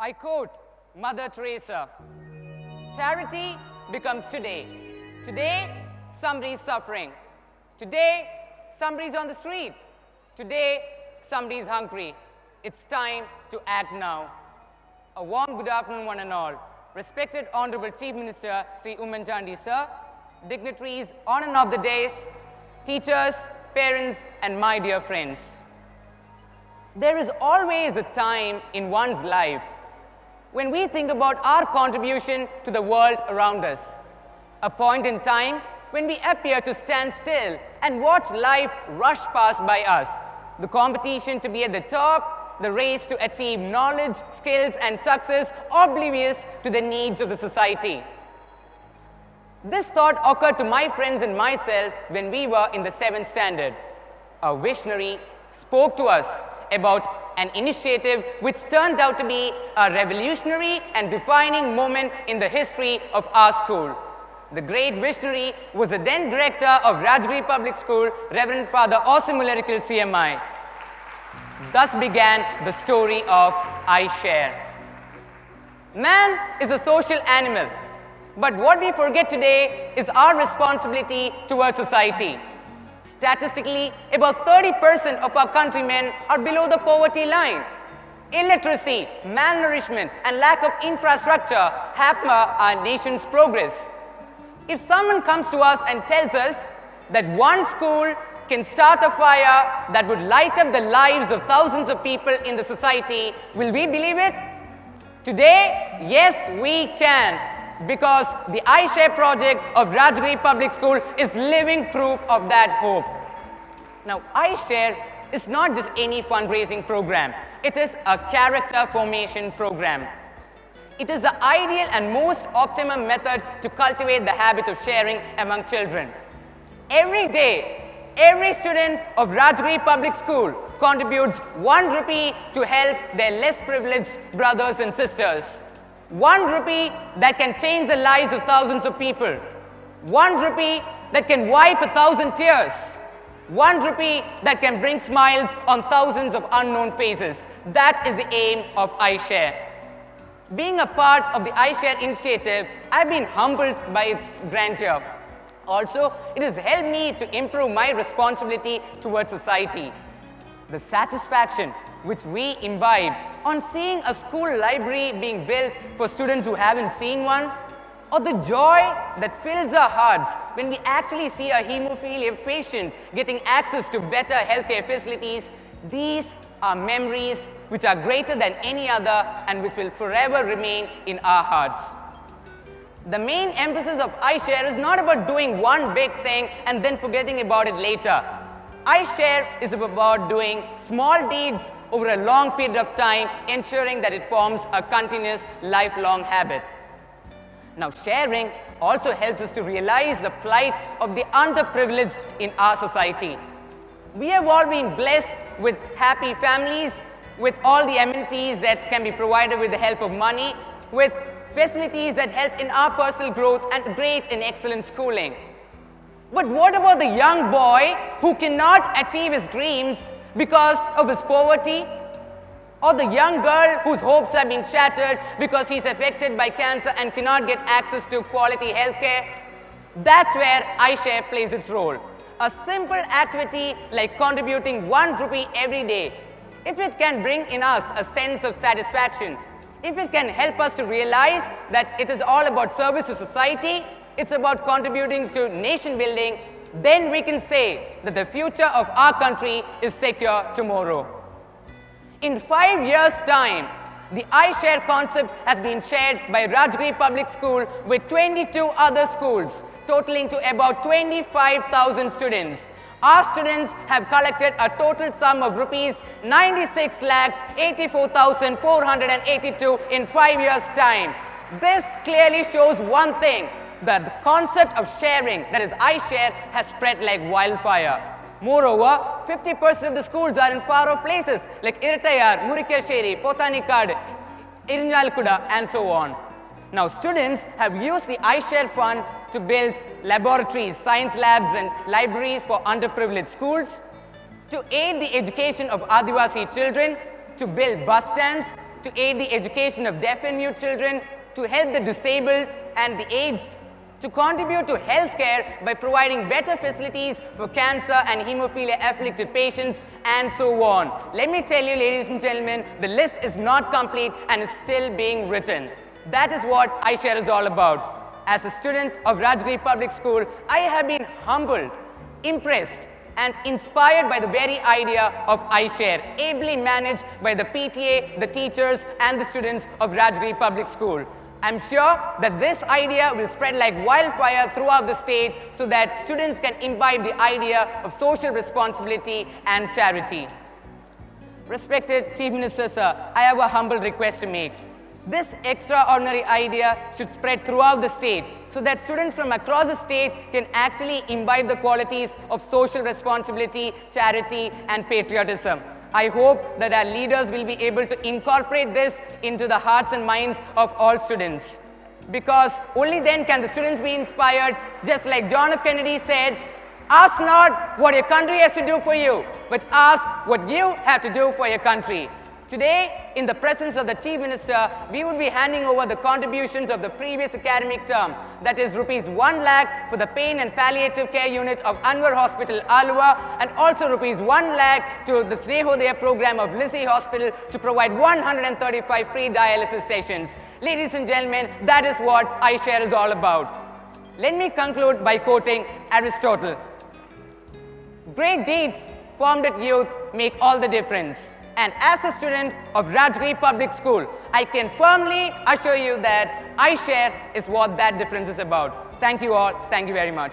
I quote Mother Teresa, "Charity becomes today. Today, somebody's suffering. Today, somebody's on the street. Today, somebody's hungry. It's time to act now." A warm good afternoon, one and all. Respected Honorable Chief Minister, Sri Ummanchandi Sir, dignitaries on and off the dais, teachers, parents, and my dear friends. There is always a time in one's life when we think about our contribution to the world around us. A point in time when we appear to stand still and watch life rush past by us. The competition to be at the top, the race to achieve knowledge, skills, and success, oblivious to the needs of the society. This thought occurred to my friends and myself when we were in the 7th standard. A visionary spoke to us about an initiative which turned out to be a revolutionary and defining moment in the history of our school. The great visionary was the then director of Rajgiri Public School, Reverend Father Osimulerical CMI. Thus began the story of ishare. Man is a social animal, but what we forget today is our responsibility towards society. Statistically, about 30% of our countrymen are below the poverty line. Illiteracy, malnourishment, and lack of infrastructure hamper our nation's progress. If someone comes to us and tells us that one school can start a fire that would light up the lives of thousands of people in the society, will we believe it? Today, yes, we can, because the ishare project of Rajgiri Public School is living proof of that hope. Now, ishare is not just any fundraising program. It is a character formation program. It is the ideal and most optimum method to cultivate the habit of sharing among children. Every day, every student of Rajgiri Public School contributes 1 rupee to help their less privileged brothers and sisters. 1 rupee that can change the lives of thousands of people. 1 rupee that can wipe 1,000 tears. 1 rupee that can bring smiles on thousands of unknown faces. That is the aim of ishare. Being a part of the ishare initiative, I've been humbled by its grandeur. Also, it has helped me to improve my responsibility towards society. The satisfaction which we imbibe on seeing a school library being built for students who haven't seen one, or the joy that fills our hearts when we actually see a hemophilia patient getting access to better healthcare facilities, these are memories which are greater than any other and which will forever remain in our hearts. The main emphasis of ishare is not about doing one big thing and then forgetting about it later. ishare is about doing small deeds over a long period of time, ensuring that it forms a continuous, lifelong habit. Now, sharing also helps us to realize the plight of the underprivileged in our society. We have all been blessed with happy families, with all the amenities that can be provided with the help of money, with facilities that help in our personal growth and great and excellent schooling. But what about the young boy who cannot achieve his dreams because of his poverty? Or the young girl whose hopes have been shattered because he's affected by cancer and cannot get access to quality healthcare? That's where ishare plays its role. A simple activity like contributing 1 rupee every day, if it can bring in us a sense of satisfaction, if it can help us to realize that it is all about service to society, it's about contributing to nation building, then we can say that the future of our country is secure tomorrow. In 5 years' time, the ishare concept has been shared by Rajgiri Public School with 22 other schools, totaling to about 25,000 students. Our students have collected a total sum of rupees 96,84,482 in 5 years' time. This clearly shows one thing, that the concept of sharing, that is ishare, has spread like wildfire. Moreover, 50% of the schools are in far-off places like Iratayar, Murikasheri, Potanikad, Irinjalkuda, and so on. Now, students have used the ishare fund to build laboratories, science labs, and libraries for underprivileged schools, to aid the education of Adivasi children, to build bus stands, to aid the education of deaf and mute children, to help the disabled and the aged, to contribute to healthcare by providing better facilities for cancer and hemophilia afflicted patients, and so on. Let me tell you, ladies and gentlemen, the list is not complete and is still being written. That is what ishare is all about. As a student of Rajgiri Public School, I have been humbled, impressed, and inspired by the very idea of ishare, ably managed by the PTA, the teachers, and the students of Rajgiri Public School. I'm sure that this idea will spread like wildfire throughout the state so that students can imbibe the idea of social responsibility and charity. Respected Chief Minister, sir, I have a humble request to make. This extraordinary idea should spread throughout the state so that students from across the state can actually imbibe the qualities of social responsibility, charity, and patriotism. I hope that our leaders will be able to incorporate this into the hearts and minds of all students. Because only then can the students be inspired, just like John F. Kennedy said, ask not what your country has to do for you, but ask what you have to do for your country. Today, in the presence of the Chief Minister, we would be handing over the contributions of the previous academic term, that is rupees 1 lakh for the pain and palliative care unit of Anwar Hospital, Alua, and also rupees 1 lakh to the Snehodaya program of Lissy Hospital to provide 135 free dialysis sessions. Ladies and gentlemen, that is what ishare is all about. Let me conclude by quoting Aristotle. Great deeds formed at youth make all the difference. And as a student of Rajgiri Public School, I can firmly assure you that ishare is what that difference is about. Thank you all. Thank you very much.